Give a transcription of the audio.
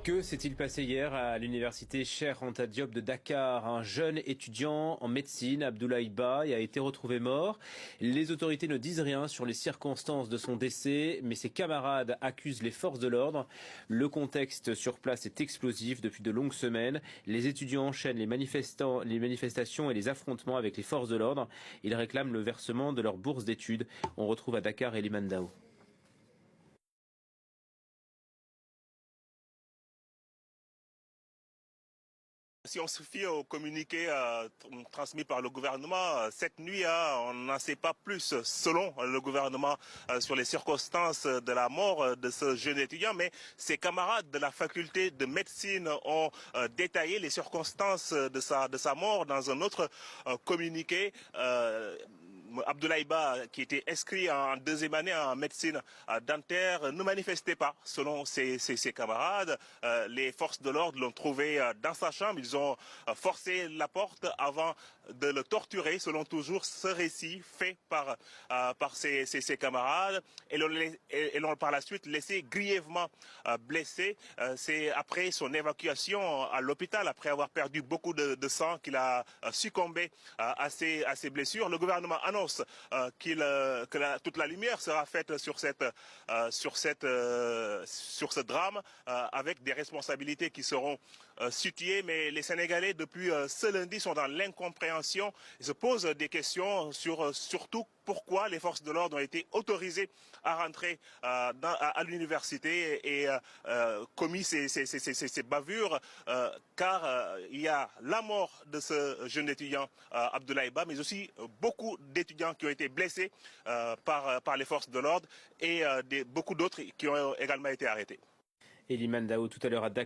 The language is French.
Que s'est-il passé hier à l'université Cheikh Anta Diop de Dakar? Un jeune étudiant en médecine, Abdoulaye Ba, a été retrouvé mort. Les autorités ne disent rien sur les circonstances de son décès, mais ses camarades accusent les forces de l'ordre. Le contexte sur place est explosif depuis de longues semaines. Les étudiants enchaînent les manifestations et les affrontements avec les forces de l'ordre. Ils réclament le versement de leur bourse d'études. On retrouve à Dakar Eliman Dao. Si on se fie au communiqué transmis par le gouvernement, cette nuit, on n'en sait pas plus, selon le gouvernement, sur les circonstances de la mort de ce jeune étudiant. Mais ses camarades de la faculté de médecine ont détaillé les circonstances de sa mort dans un autre communiqué. Abdoulaye Ba, qui était inscrit en deuxième année en médecine dentaire, ne manifestait pas, selon ses camarades. Les forces de l'ordre l'ont trouvé dans sa chambre. Ils ont forcé la porte avant de le torturer, selon toujours ce récit fait par ses camarades. Et l'ont par la suite laissé grièvement blessé. C'est après son évacuation à l'hôpital, après avoir perdu beaucoup de sang, qu'il a succombé à ses blessures. Le gouvernement annonce que toute la lumière sera faite sur ce drame, avec des responsabilités qui seront situées. Mais les Sénégalais, depuis ce lundi, sont dans l'incompréhension. Ils se posent des questions sur surtout pourquoi les forces de l'ordre ont été autorisées à rentrer à l'université et commis ces bavures, car il y a la mort de ce jeune étudiant Abdoulaye Ba, mais aussi beaucoup d'étudiants qui ont été blessés par les forces de l'ordre et beaucoup d'autres qui ont également été arrêtés. Eliman Dao tout à l'heure à Dakar.